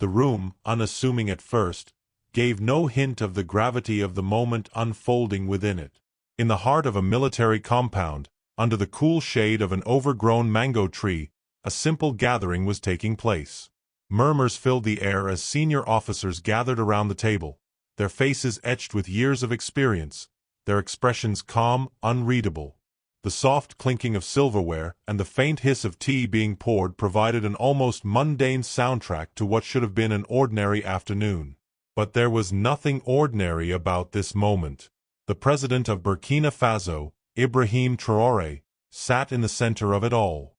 The room, unassuming at first, gave no hint of the gravity of the moment unfolding within it. In the heart of a military compound, under the cool shade of an overgrown mango tree, a simple gathering was taking place. Murmurs filled the air as senior officers gathered around the table, their faces etched with years of experience, their expressions calm, unreadable. The soft clinking of silverware and the faint hiss of tea being poured provided an almost mundane soundtrack to what should have been an ordinary afternoon. But there was nothing ordinary about this moment. The president of Burkina Faso, Ibrahim Traoré, sat in the center of it all.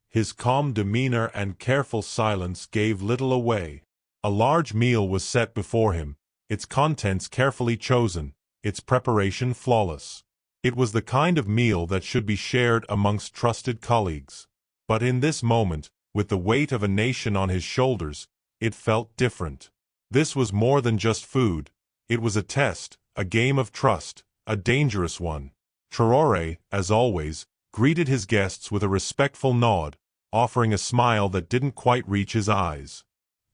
His calm demeanor and careful silence gave little away. A large meal was set before him, its contents carefully chosen, its preparation flawless. It was the kind of meal that should be shared amongst trusted colleagues. But in this moment, with the weight of a nation on his shoulders, it felt different. This was more than just food. It was a test, a game of trust, a dangerous one. Traoré, as always, greeted his guests with a respectful nod, offering a smile that didn't quite reach his eyes.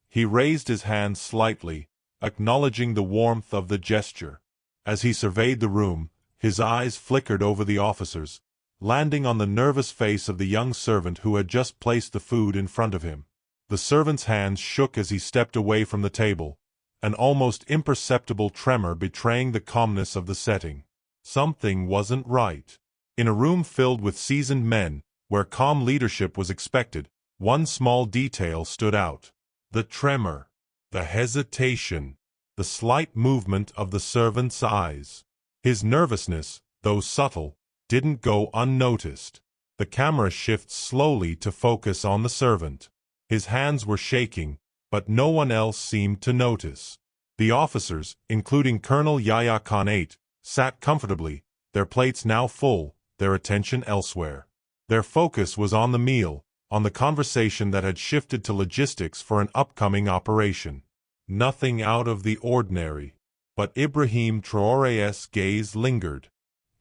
He raised his hand slightly, acknowledging the warmth of the gesture. As he surveyed the room, his eyes flickered over the officers, landing on the nervous face of the young servant who had just placed the food in front of him. The servant's hands shook as he stepped away from the table, an almost imperceptible tremor betraying the calmness of the setting. Something wasn't right. In a room filled with seasoned men, where calm leadership was expected, one small detail stood out. The tremor, the hesitation, the slight movement of the servant's eyes. His nervousness, though subtle, didn't go unnoticed. The camera shifts slowly to focus on the servant. His hands were shaking, but no one else seemed to notice. The officers, including Colonel Yahya Khanate, sat comfortably, their plates now full, their attention elsewhere. Their focus was on the meal, on the conversation that had shifted to logistics for an upcoming operation. Nothing out of the ordinary. But Ibrahim Traoré's gaze lingered.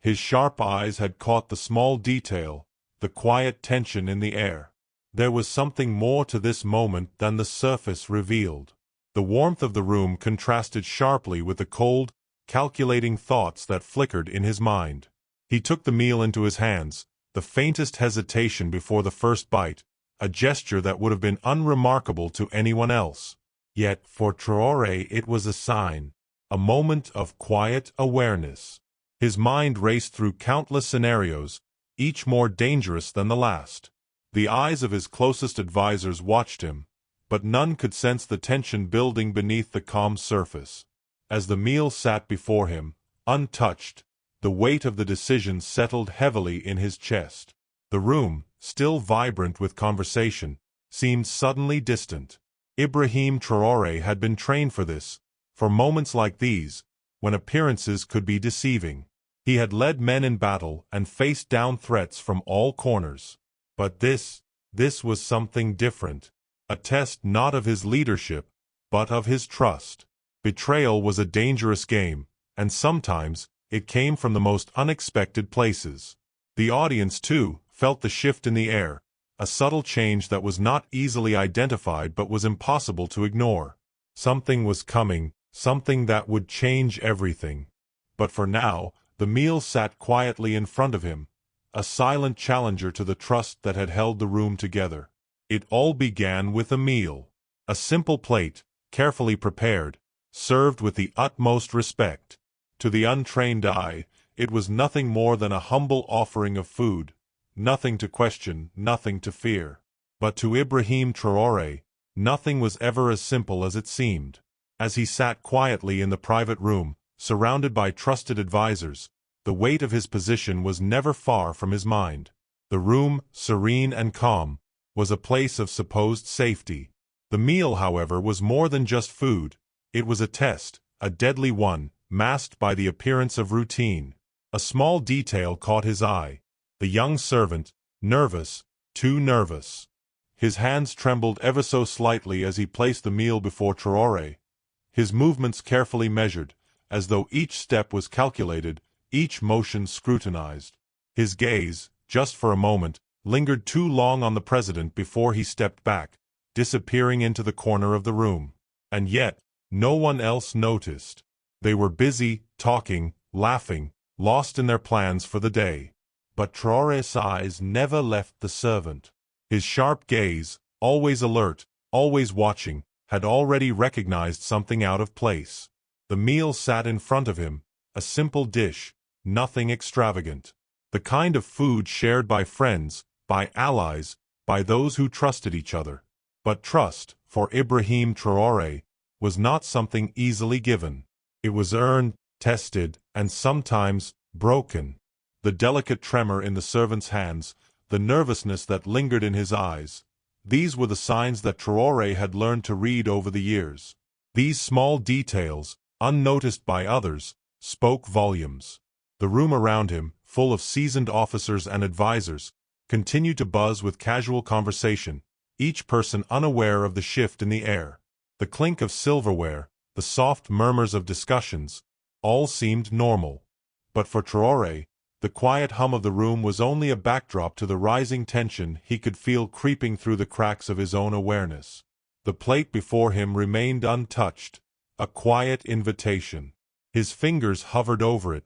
His sharp eyes had caught the small detail, the quiet tension in the air. There was something more to this moment than the surface revealed. The warmth of the room contrasted sharply with the cold, calculating thoughts that flickered in his mind. He took the meal into his hands, the faintest hesitation before the first bite, a gesture that would have been unremarkable to anyone else. Yet for Traoré it was a sign, a moment of quiet awareness. His mind raced through countless scenarios, each more dangerous than the last. The eyes of his closest advisors watched him, but none could sense the tension building beneath the calm surface. As the meal sat before him, untouched, the weight of the decision settled heavily in his chest. The room, still vibrant with conversation, seemed suddenly distant. Ibrahim Traoré had been trained for this, for moments like these, when appearances could be deceiving. He had led men in battle and faced down threats from all corners. But this was something different. A test not of his leadership, but of his trust. Betrayal was a dangerous game, and sometimes it came from the most unexpected places. The audience, too, felt the shift in the air, a subtle change that was not easily identified but was impossible to ignore. Something was coming, something that would change everything. But for now, the meal sat quietly in front of him, a silent challenger to the trust that had held the room together. It all began with a meal. A simple plate, carefully prepared, served with the utmost respect. To the untrained eye, it was nothing more than a humble offering of food, nothing to question, nothing to fear. But to Ibrahim Traoré, nothing was ever as simple as it seemed. As he sat quietly in the private room, surrounded by trusted advisors, the weight of his position was never far from his mind. The room, serene and calm, was a place of supposed safety. The meal, however, was more than just food. It was a test, a deadly one, masked by the appearance of routine. A small detail caught his eye. The young servant, nervous, too nervous. His hands trembled ever so slightly as he placed the meal before Traoré, his movements carefully measured, as though each step was calculated, each motion scrutinized. His gaze, just for a moment, lingered too long on the president before he stepped back, disappearing into the corner of the room. And yet, no one else noticed. They were busy, talking, laughing, lost in their plans for the day. But Traoré's eyes never left the servant. His sharp gaze, always alert, always watching, had already recognized something out of place. The meal sat in front of him, a simple dish, nothing extravagant. The kind of food shared by friends, by allies, by those who trusted each other. But trust, for Ibrahim Traoré, was not something easily given. It was earned, tested, and sometimes broken. The delicate tremor in the servant's hands, the nervousness that lingered in his eyes, these were the signs that Traoré had learned to read over the years. These small details, unnoticed by others, spoke volumes. The room around him, full of seasoned officers and advisors, continued to buzz with casual conversation, each person unaware of the shift in the air. The clink of silverware, the soft murmurs of discussions, all seemed normal. But for Traoré, the quiet hum of the room was only a backdrop to the rising tension he could feel creeping through the cracks of his own awareness. The plate before him remained untouched, a quiet invitation. His fingers hovered over it,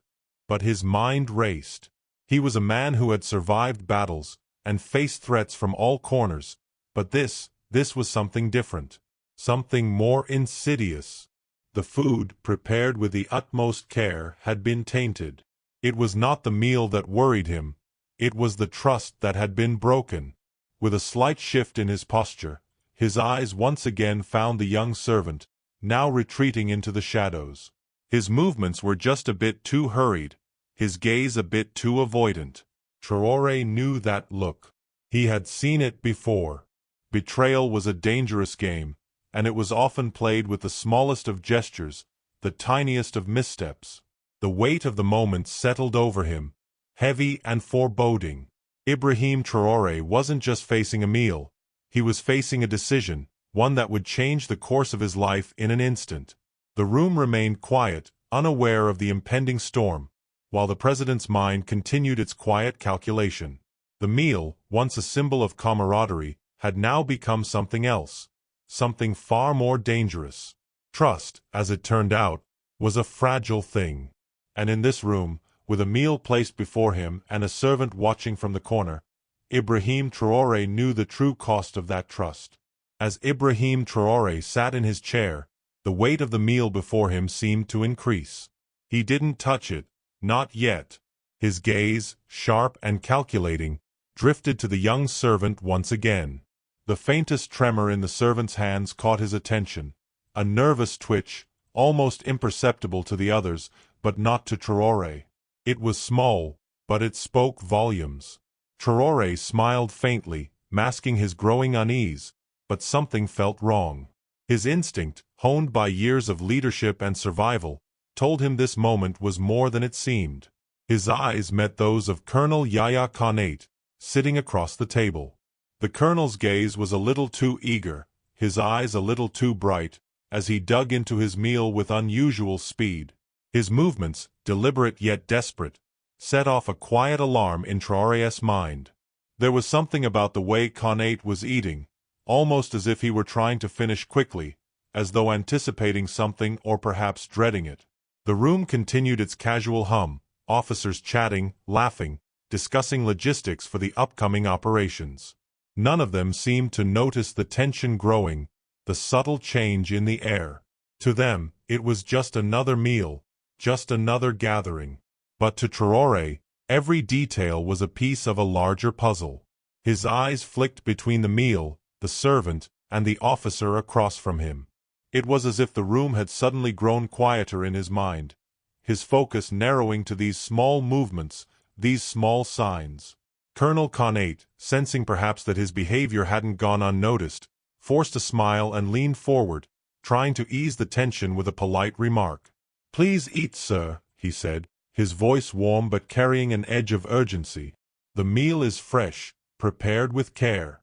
but his mind raced. He was a man who had survived battles and faced threats from all corners, but this was something different, something more insidious. The food, prepared with the utmost care, had been tainted. It was not the meal that worried him, it was the trust that had been broken. With a slight shift in his posture, his eyes once again found the young servant, now retreating into the shadows. His movements were just a bit too hurried, his gaze a bit too avoidant. Traoré knew that look. He had seen it before. Betrayal was a dangerous game, and it was often played with the smallest of gestures, the tiniest of missteps. The weight of the moment settled over him, heavy and foreboding. Ibrahim Traoré wasn't just facing a meal, he was facing a decision, one that would change the course of his life in an instant. The room remained quiet, unaware of the impending storm, while the president's mind continued its quiet calculation. The meal, once a symbol of camaraderie, had now become something else, something far more dangerous. Trust, as it turned out, was a fragile thing. And in this room, with a meal placed before him and a servant watching from the corner, Ibrahim Traoré knew the true cost of that trust. As Ibrahim Traoré sat in his chair, the weight of the meal before him seemed to increase. He didn't touch it, not yet. His gaze, sharp and calculating, drifted to the young servant once again. The faintest tremor in the servant's hands caught his attention, a nervous twitch, almost imperceptible to the others, but not to Traoré. It was small, but it spoke volumes. Traoré smiled faintly, masking his growing unease, but something felt wrong. His instinct, honed by years of leadership and survival, told him this moment was more than it seemed. His eyes met those of Colonel Yahya Khanate, sitting across the table. The colonel's gaze was a little too eager, his eyes a little too bright, as he dug into his meal with unusual speed. His movements, deliberate yet desperate, set off a quiet alarm in Traoré's mind. There was something about the way Khanate was eating, almost as if he were trying to finish quickly, as though anticipating something or perhaps dreading it. The room continued its casual hum, officers chatting, laughing, discussing logistics for the upcoming operations. None of them seemed to notice the tension growing, the subtle change in the air. To them, it was just another meal, just another gathering. But to Traoré, every detail was a piece of a larger puzzle. His eyes flicked between the meal, the servant, and the officer across from him. It was as if the room had suddenly grown quieter in his mind, his focus narrowing to these small movements, these small signs. Colonel Khanate, sensing perhaps that his behavior hadn't gone unnoticed, forced a smile and leaned forward, trying to ease the tension with a polite remark. "Please eat, sir," he said, his voice warm but carrying an edge of urgency. "The meal is fresh, prepared with care."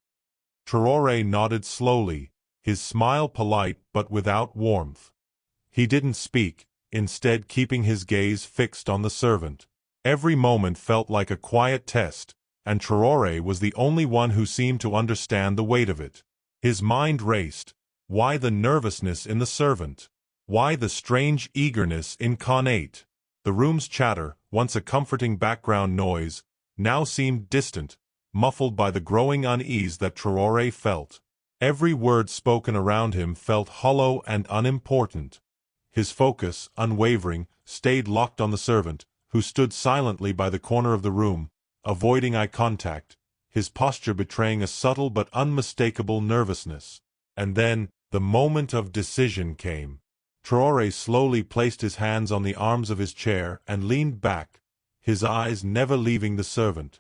Traoré nodded slowly, his smile polite but without warmth. He didn't speak, instead keeping his gaze fixed on the servant. Every moment felt like a quiet test, and Traoré was the only one who seemed to understand the weight of it. His mind raced. Why the nervousness in the servant? Why the strange eagerness in Connate? The room's chatter, once a comforting background noise, now seemed distant, muffled by the growing unease that Traoré felt. Every word spoken around him felt hollow and unimportant. His focus, unwavering, stayed locked on the servant, who stood silently by the corner of the room, avoiding eye contact, his posture betraying a subtle but unmistakable nervousness. And then, the moment of decision came. Traoré slowly placed his hands on the arms of his chair and leaned back, his eyes never leaving the servant.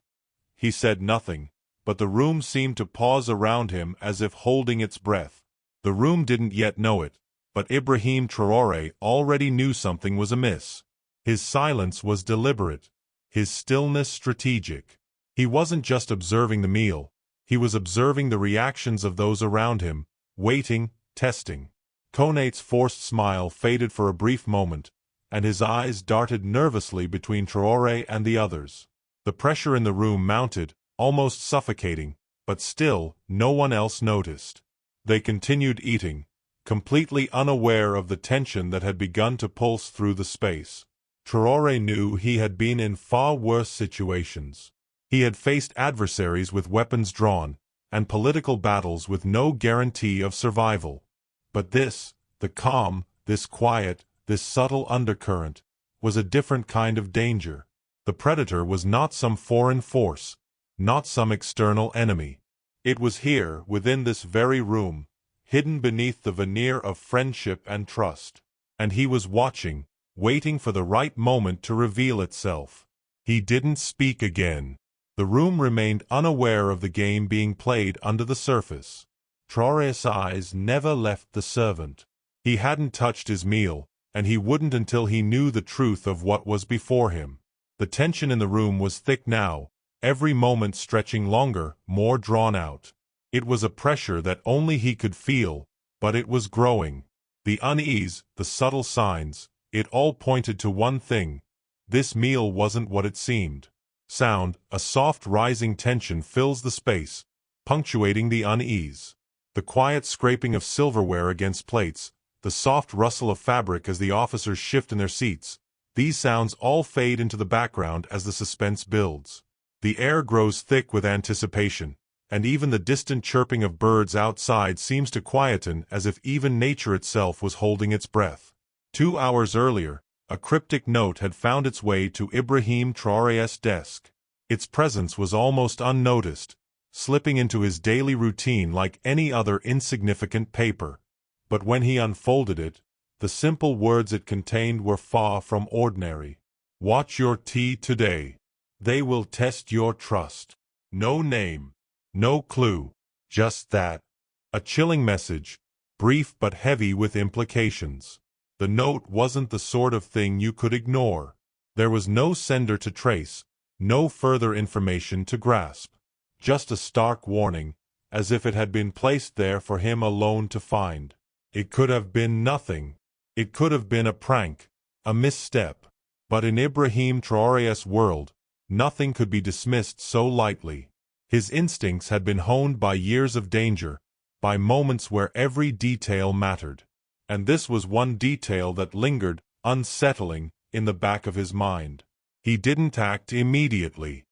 He said nothing, but the room seemed to pause around him as if holding its breath. The room didn't yet know it, but Ibrahim Traoré already knew something was amiss. His silence was deliberate, his stillness strategic. He wasn't just observing the meal, he was observing the reactions of those around him, waiting, testing. Connate's forced smile faded for a brief moment, and his eyes darted nervously between Traoré and the others. The pressure in the room mounted, almost suffocating, but still, no one else noticed. They continued eating, completely unaware of the tension that had begun to pulse through the space. Traoré knew he had been in far worse situations. He had faced adversaries with weapons drawn, and political battles with no guarantee of survival. But this, the calm, this quiet, this subtle undercurrent, was a different kind of danger. The predator was not some foreign force, not some external enemy. It was here, within this very room, hidden beneath the veneer of friendship and trust. And he was watching, waiting for the right moment to reveal itself. He didn't speak again. The room remained unaware of the game being played under the surface. Traoré's eyes never left the servant. He hadn't touched his meal, and he wouldn't until he knew the truth of what was before him. The tension in the room was thick now, every moment stretching longer, more drawn out. It was a pressure that only he could feel, but it was growing. The unease, the subtle signs, it all pointed to one thing: this meal wasn't what it seemed. Sound, a soft rising tension fills the space, punctuating the unease. The quiet scraping of silverware against plates, the soft rustle of fabric as the officers shift in their seats, these sounds all fade into the background as the suspense builds. The air grows thick with anticipation, and even the distant chirping of birds outside seems to quieten as if even nature itself was holding its breath. 2 hours earlier, a cryptic note had found its way to Ibrahim Traoré's desk. Its presence was almost unnoticed, slipping into his daily routine like any other insignificant paper. But when he unfolded it, the simple words it contained were far from ordinary. Watch your tea today. They will test your trust. No name, no clue, just that. A chilling message, brief but heavy with implications. The note wasn't the sort of thing you could ignore. There was no sender to trace, no further information to grasp. Just a stark warning, as if it had been placed there for him alone to find. It could have been nothing. It could have been a prank, a misstep. But in Ibrahim Traoré's world, nothing could be dismissed so lightly. His instincts had been honed by years of danger, by moments where every detail mattered. And this was one detail that lingered, unsettling, in the back of his mind. He didn't act immediately.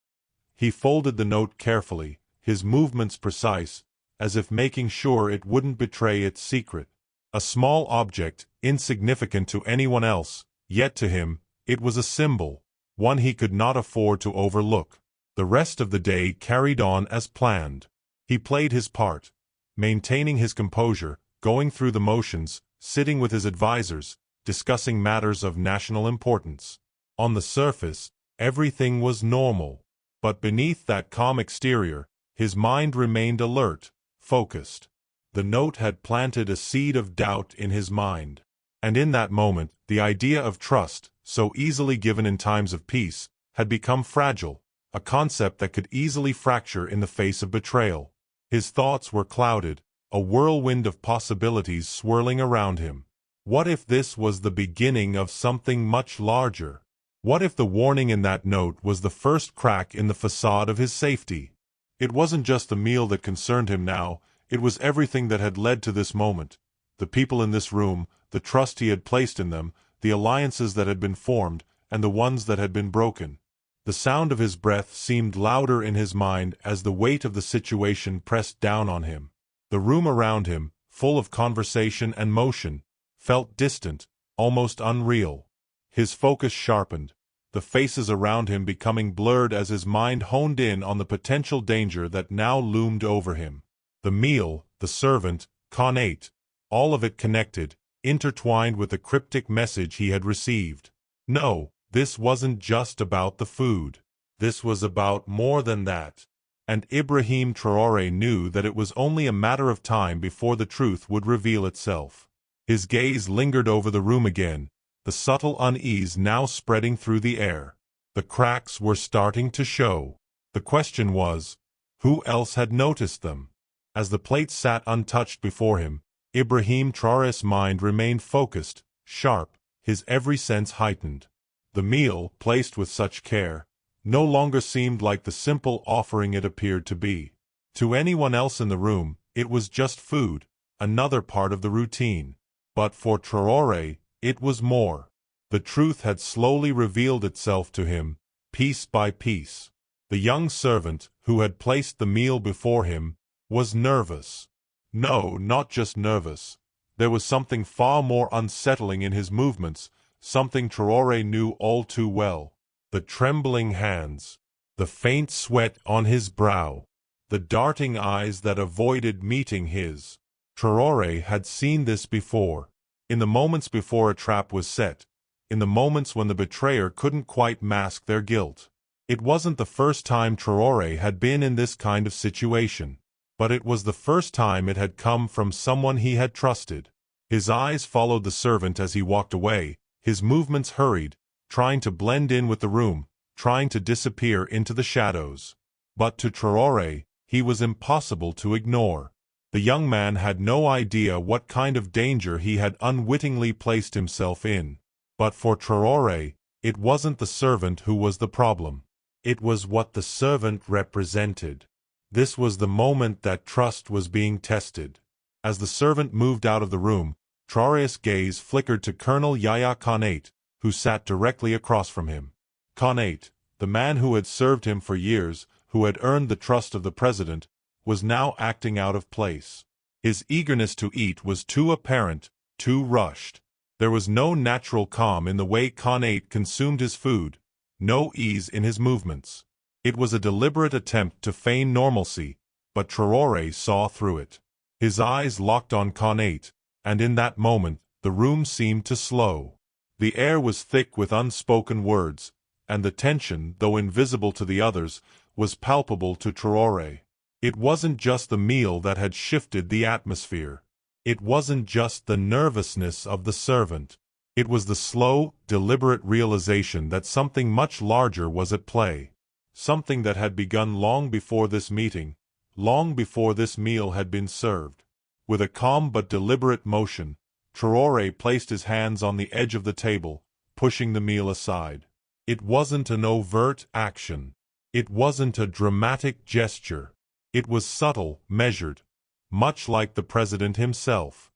He folded the note carefully, his movements precise, as if making sure it wouldn't betray its secret. A small object, insignificant to anyone else, yet to him, it was a symbol, one he could not afford to overlook. The rest of the day carried on as planned. He played his part, maintaining his composure, going through the motions, sitting with his advisors, discussing matters of national importance. On the surface, everything was normal. But beneath that calm exterior, his mind remained alert, focused. The note had planted a seed of doubt in his mind. And in that moment, the idea of trust, so easily given in times of peace, had become fragile, a concept that could easily fracture in the face of betrayal. His thoughts were clouded, a whirlwind of possibilities swirling around him. What if this was the beginning of something much larger? What if the warning in that note was the first crack in the facade of his safety? It wasn't just the meal that concerned him now, it was everything that had led to this moment, The people in this room, the trust he had placed in them, the alliances that had been formed, and the ones that had been broken. The sound of his breath seemed louder in his mind as the weight of the situation pressed down on him. The room around him, full of conversation and motion, felt distant, almost unreal. His focus sharpened, the faces around him becoming blurred as his mind honed in on the potential danger that now loomed over him. The meal, the servant, Connate, all of it connected, intertwined with the cryptic message he had received. No, this wasn't just about the food. This was about more than that. And Ibrahim Traoré knew that it was only a matter of time before the truth would reveal itself. His gaze lingered over the room again, the subtle unease now spreading through the air. The cracks were starting to show. The question was, who else had noticed them? As the plate sat untouched before him, Ibrahim Traoré's mind remained focused, sharp, his every sense heightened. The meal, placed with such care, no longer seemed like the simple offering it appeared to be. To anyone else in the room, it was just food, another part of the routine. But for Traoré, it was more. The truth had slowly revealed itself to him, piece by piece. The young servant, who had placed the meal before him, was nervous. No, not just nervous. There was something far more unsettling in his movements, something Traoré knew all too well. The trembling hands, the faint sweat on his brow, the darting eyes that avoided meeting his. Traoré had seen this before. In the moments before a trap was set, in the moments when the betrayer couldn't quite mask their guilt. It wasn't the first time Traoré had been in this kind of situation, but it was the first time it had come from someone he had trusted. His eyes followed the servant as he walked away, his movements hurried, trying to blend in with the room, trying to disappear into the shadows. But to Traoré, he was impossible to ignore. The young man had no idea what kind of danger he had unwittingly placed himself in. But for Traoré, it wasn't the servant who was the problem. It was what the servant represented. This was the moment that trust was being tested. As the servant moved out of the room, Traoré's gaze flickered to Colonel Yahya Connate, who sat directly across from him. Connate, the man who had served him for years, who had earned the trust of the president, was now acting out of place. His eagerness to eat was too apparent, too rushed. There was no natural calm in the way Connate consumed his food, no ease in his movements. It was a deliberate attempt to feign normalcy, but Traoré saw through it. His eyes locked on Connate, and in that moment, the room seemed to slow. The air was thick with unspoken words, and the tension, though invisible to the others, was palpable to Traoré. It wasn't just the meal that had shifted the atmosphere. It wasn't just the nervousness of the servant. It was the slow, deliberate realization that something much larger was at play. Something that had begun long before this meeting, long before this meal had been served. With a calm but deliberate motion, Traoré placed his hands on the edge of the table, pushing the meal aside. It wasn't an overt action. It wasn't a dramatic gesture. It was subtle, measured, much like the president himself.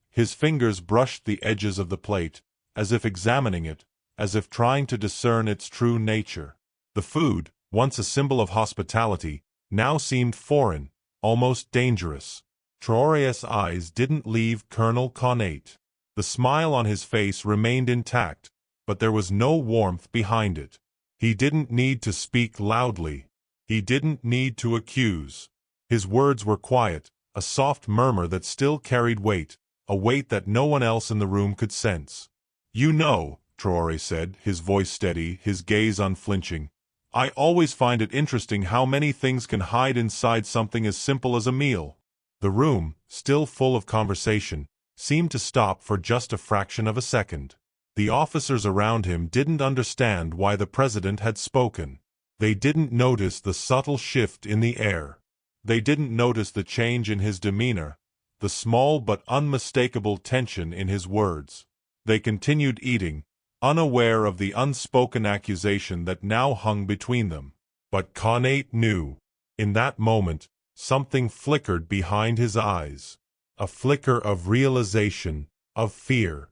His fingers brushed the edges of the plate, as if examining it, as if trying to discern its true nature. The food, once a symbol of hospitality, now seemed foreign, almost dangerous. Traoré's eyes didn't leave Colonel Connate. The smile on his face remained intact, but there was no warmth behind it. He didn't need to speak loudly. He didn't need to accuse. His words were quiet, a soft murmur that still carried weight, a weight that no one else in the room could sense. "You know," Traoré said, his voice steady, his gaze unflinching, "I always find it interesting how many things can hide inside something as simple as a meal." The room, still full of conversation, seemed to stop for just a fraction of a second. The officers around him didn't understand why the president had spoken. They didn't notice the subtle shift in the air. They didn't notice the change in his demeanor, the small but unmistakable tension in his words. They continued eating, unaware of the unspoken accusation that now hung between them. But Connate knew. In that moment, something flickered behind his eyes. A flicker of realization, of fear.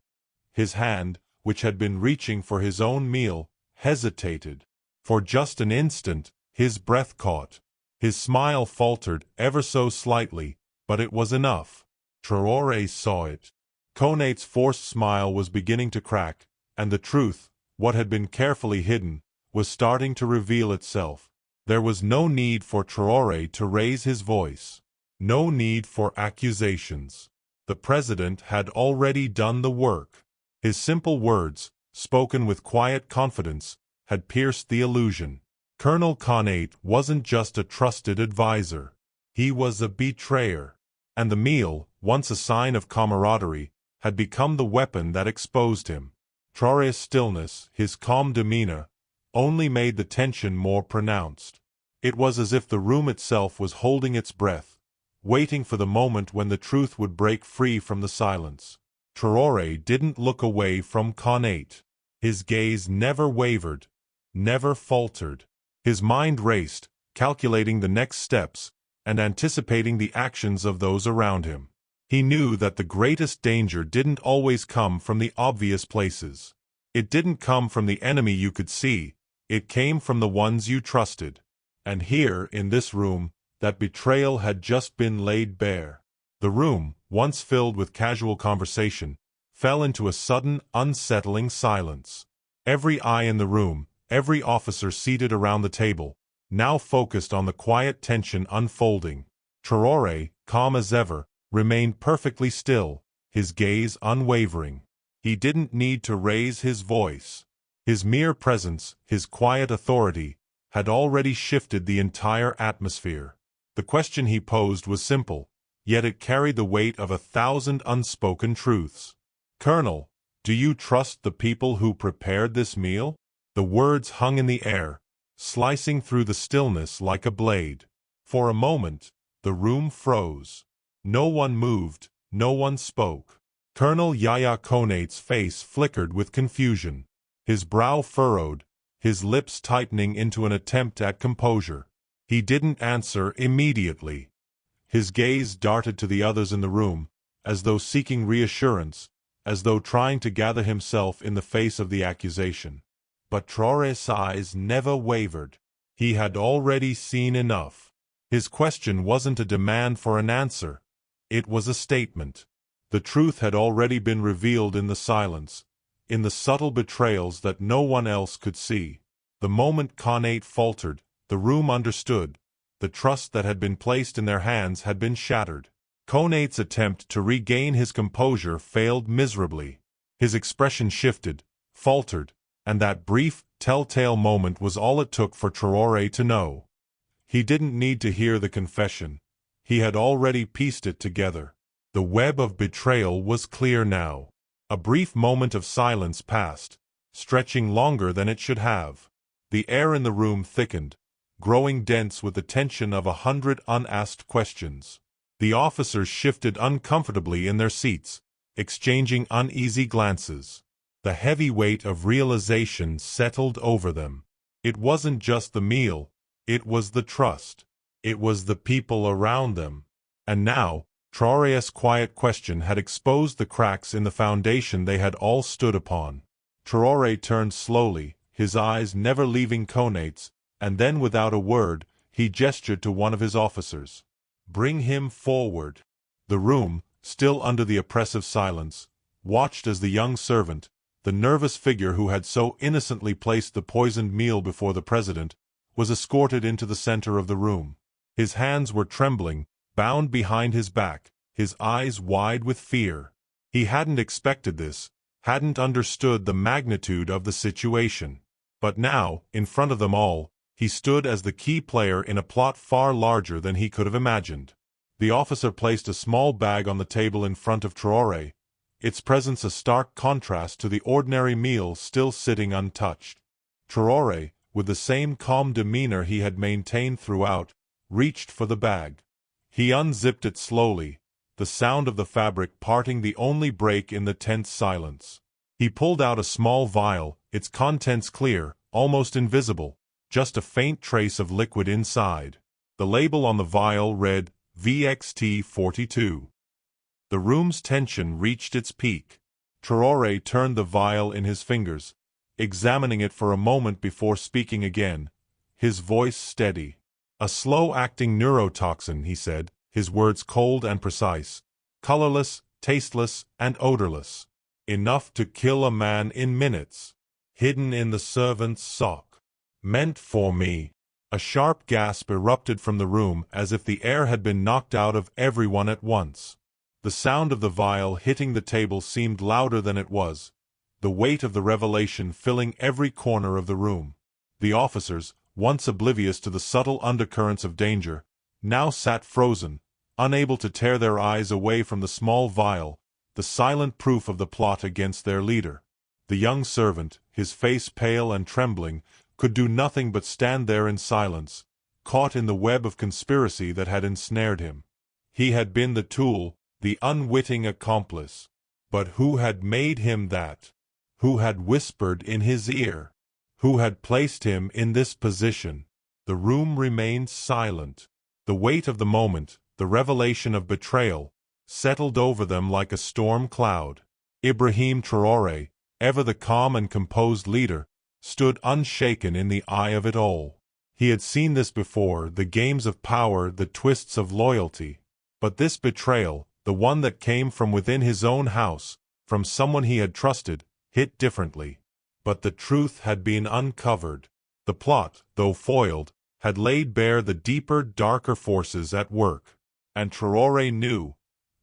His hand, which had been reaching for his own meal, hesitated. For just an instant, his breath caught. His smile faltered ever so slightly, but it was enough. Traoré saw it. Konate's forced smile was beginning to crack, and the truth, what had been carefully hidden, was starting to reveal itself. There was no need for Traoré to raise his voice. No need for accusations. The president had already done the work. His simple words, spoken with quiet confidence, had pierced the illusion. Colonel Konate wasn't just a trusted advisor. He was a betrayer. And the meal, once a sign of camaraderie, had become the weapon that exposed him. Traoré's stillness, his calm demeanor, only made the tension more pronounced. It was as if the room itself was holding its breath, waiting for the moment when the truth would break free from the silence. Traoré didn't look away from Konate. His gaze never wavered, never faltered. His mind raced, calculating the next steps, and anticipating the actions of those around him. He knew that the greatest danger didn't always come from the obvious places. It didn't come from the enemy you could see, it came from the ones you trusted. And here, in this room, that betrayal had just been laid bare. The room, once filled with casual conversation, fell into a sudden, unsettling silence. Every eye in the room, every officer seated around the table, now focused on the quiet tension unfolding. Traoré, calm as ever, remained perfectly still, his gaze unwavering. He didn't need to raise his voice. His mere presence, his quiet authority, had already shifted the entire atmosphere. The question he posed was simple, yet it carried the weight of 1,000 unspoken truths. "Colonel, do you trust the people who prepared this meal?" The words hung in the air, slicing through the stillness like a blade. For a moment, the room froze. No one moved, no one spoke. Colonel Yaya Konate's face flickered with confusion. His brow furrowed, his lips tightening into an attempt at composure. He didn't answer immediately. His gaze darted to the others in the room, as though seeking reassurance, as though trying to gather himself in the face of the accusation. But Traoré's eyes never wavered. He had already seen enough. His question wasn't a demand for an answer. It was a statement. The truth had already been revealed in the silence, in the subtle betrayals that no one else could see. The moment Konate faltered, the room understood. The trust that had been placed in their hands had been shattered. Konate's attempt to regain his composure failed miserably. His expression shifted, faltered, and that brief, telltale moment was all it took for Traoré to know. He didn't need to hear the confession. He had already pieced it together. The web of betrayal was clear now. A brief moment of silence passed, stretching longer than it should have. The air in the room thickened, growing dense with the tension of 100 unasked questions. The officers shifted uncomfortably in their seats, exchanging uneasy glances. The heavy weight of realization settled over them. It wasn't just the meal, it was the trust. It was the people around them. And now, Traoré's quiet question had exposed the cracks in the foundation they had all stood upon. Traoré turned slowly, his eyes never leaving Konate's, and then without a word, he gestured to one of his officers. "Bring him forward." The room, still under the oppressive silence, watched as the young servant, the nervous figure who had so innocently placed the poisoned meal before the president, was escorted into the center of the room. His hands were trembling, bound behind his back, his eyes wide with fear. He hadn't expected this, hadn't understood the magnitude of the situation. But now, in front of them all, he stood as the key player in a plot far larger than he could have imagined. The officer placed a small bag on the table in front of Traoré, its presence a stark contrast to the ordinary meal still sitting untouched. Traoré, with the same calm demeanor he had maintained throughout, reached for the bag. He unzipped it slowly, the sound of the fabric parting the only break in the tense silence. He pulled out a small vial, its contents clear, almost invisible, just a faint trace of liquid inside. The label on the vial read, VXT42. The room's tension reached its peak. Traoré turned the vial in his fingers, examining it for a moment before speaking again, his voice steady. "A slow-acting neurotoxin," he said, his words cold and precise, colorless, tasteless, and odorless. "Enough to kill a man in minutes. Hidden in the servant's sock. Meant for me." A sharp gasp erupted from the room as if the air had been knocked out of everyone at once. The sound of the vial hitting the table seemed louder than it was, the weight of the revelation filling every corner of the room. The officers, once oblivious to the subtle undercurrents of danger, now sat frozen, unable to tear their eyes away from the small vial, the silent proof of the plot against their leader. The young servant, his face pale and trembling, could do nothing but stand there in silence, caught in the web of conspiracy that had ensnared him. He had been the tool, the unwitting accomplice. But who had made him that? Who had whispered in his ear? Who had placed him in this position? The room remained silent. The weight of the moment, the revelation of betrayal, settled over them like a storm cloud. Ibrahim Traoré, ever the calm and composed leader, stood unshaken in the eye of it all. He had seen this before, the games of power, the twists of loyalty. But this betrayal, the one that came from within his own house, from someone he had trusted, hit differently. But the truth had been uncovered. The plot, though foiled, had laid bare the deeper, darker forces at work. And Traoré knew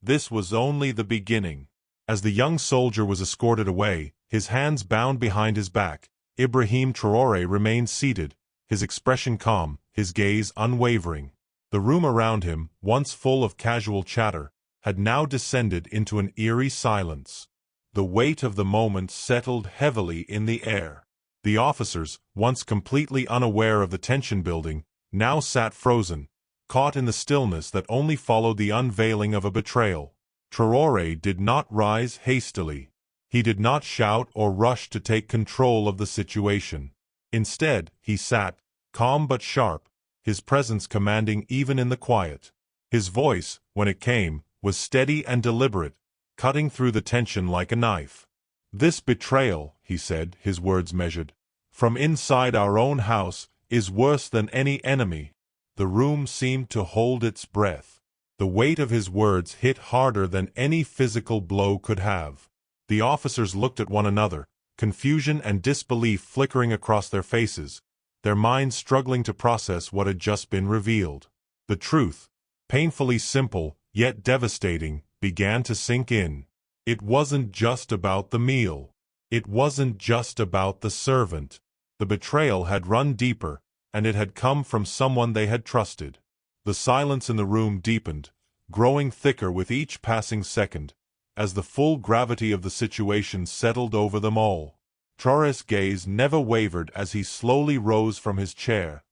this was only the beginning. As the young soldier was escorted away, his hands bound behind his back, Ibrahim Traoré remained seated, his expression calm, his gaze unwavering. The room around him, once full of casual chatter, had now descended into an eerie silence. The weight of the moment settled heavily in the air. The officers, once completely unaware of the tension building, now sat frozen, caught in the stillness that only followed the unveiling of a betrayal. Traoré did not rise hastily. He did not shout or rush to take control of the situation. Instead, he sat, calm but sharp, his presence commanding even in the quiet. His voice, when it came, was steady and deliberate, cutting through the tension like a knife. "This betrayal," he said, his words measured, "from inside our own house, is worse than any enemy." The room seemed to hold its breath. The weight of his words hit harder than any physical blow could have. The officers looked at one another, confusion and disbelief flickering across their faces, their minds struggling to process what had just been revealed. The truth, painfully simple, yet devastating, began to sink in. It wasn't just about the meal. It wasn't just about the servant. The betrayal had run deeper, and it had come from someone they had trusted. The silence in the room deepened, growing thicker with each passing second, as the full gravity of the situation settled over them all. Traoré's gaze never wavered as he slowly rose from his chair,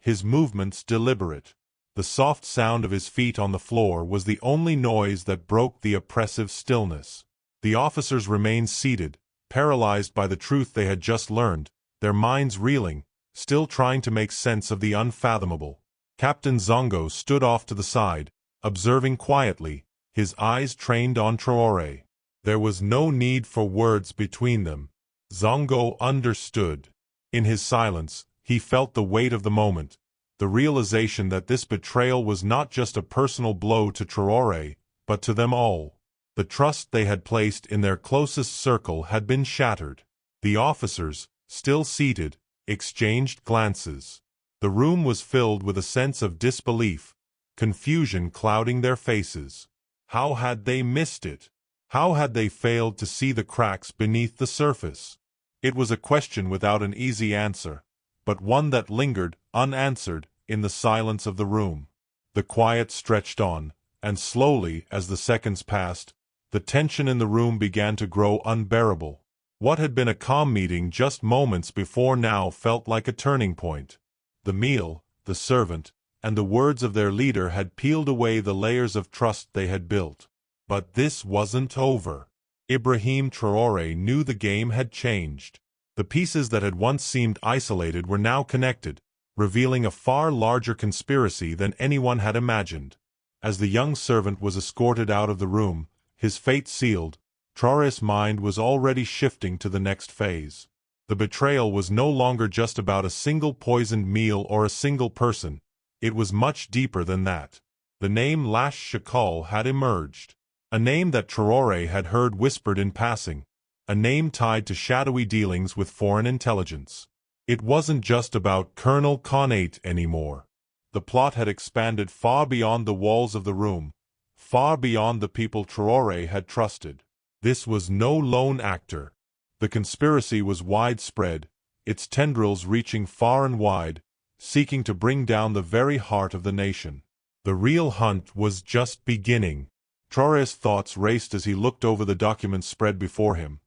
his movements deliberate. The soft sound of his feet on the floor was the only noise that broke the oppressive stillness. The officers remained seated, paralyzed by the truth they had just learned, their minds reeling, still trying to make sense of the unfathomable. Captain Zongo stood off to the side, observing quietly, his eyes trained on Traoré. There was no need for words between them. Zongo understood. In his silence, he felt the weight of the moment, the realization that this betrayal was not just a personal blow to Traoré, but to them all. The trust they had placed in their closest circle had been shattered. The officers, still seated, exchanged glances. The room was filled with a sense of disbelief, confusion clouding their faces. How had they missed it? How had they failed to see the cracks beneath the surface? It was a question without an easy answer, but one that lingered, unanswered, in the silence of the room. The quiet stretched on, and slowly, as the seconds passed, the tension in the room began to grow unbearable. What had been a calm meeting just moments before now felt like a turning point. The meal, the servant, and the words of their leader had peeled away the layers of trust they had built. But this wasn't over. Ibrahim Traoré knew the game had changed. The pieces that had once seemed isolated were now connected, revealing a far larger conspiracy than anyone had imagined. As the young servant was escorted out of the room, His fate sealed, Traoré's mind was already shifting to the next phase. The betrayal was no longer just about a single poisoned meal or a single person. It was much deeper than that. The name Lash Shakal had emerged. A name that Traoré had heard whispered in passing. A name tied to shadowy dealings with foreign intelligence. It wasn't just about Colonel Connate anymore. The plot had expanded far beyond the walls of the room, far beyond the people Traoré had trusted. This was no lone actor. The conspiracy was widespread, its tendrils reaching far and wide, seeking to bring down the very heart of the nation. The real hunt was just beginning. Traoré's thoughts raced as he looked over the documents spread before him,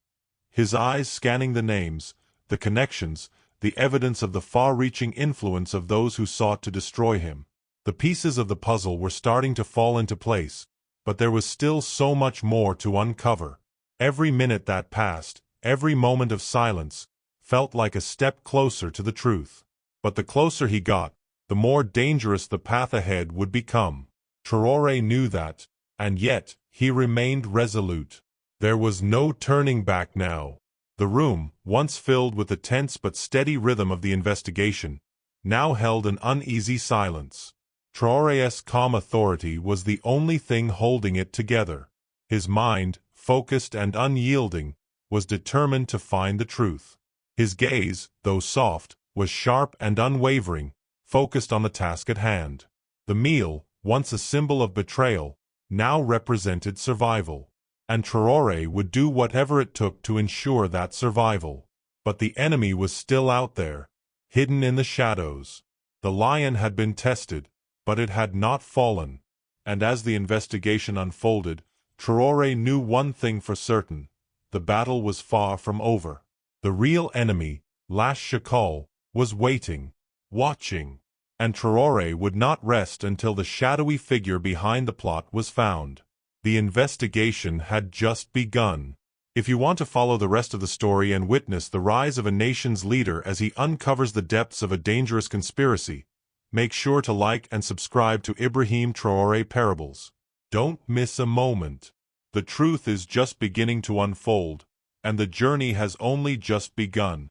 his eyes scanning the names, the connections, the evidence of the far-reaching influence of those who sought to destroy him. The pieces of the puzzle were starting to fall into place, but there was still so much more to uncover. Every minute that passed, every moment of silence, felt like a step closer to the truth. But the closer he got, the more dangerous the path ahead would become. Traoré knew that, and yet, he remained resolute. There was no turning back now. The room, once filled with the tense but steady rhythm of the investigation, now held an uneasy silence. Traoré's calm authority was the only thing holding it together. His mind, focused and unyielding, was determined to find the truth. His gaze, though soft, was sharp and unwavering, focused on the task at hand. The meal, once a symbol of betrayal, now represented survival. And Traoré would do whatever it took to ensure that survival. But the enemy was still out there, hidden in the shadows. The lion had been tested, but it had not fallen. And as the investigation unfolded, Traoré knew one thing for certain: the battle was far from over. The real enemy, Lash Shakal, was waiting, watching. And Traoré would not rest until the shadowy figure behind the plot was found. The investigation had just begun. If you want to follow the rest of the story and witness the rise of a nation's leader as he uncovers the depths of a dangerous conspiracy, make sure to like and subscribe to Ibrahim Traoré Parables. Don't miss a moment. The truth is just beginning to unfold, and the journey has only just begun.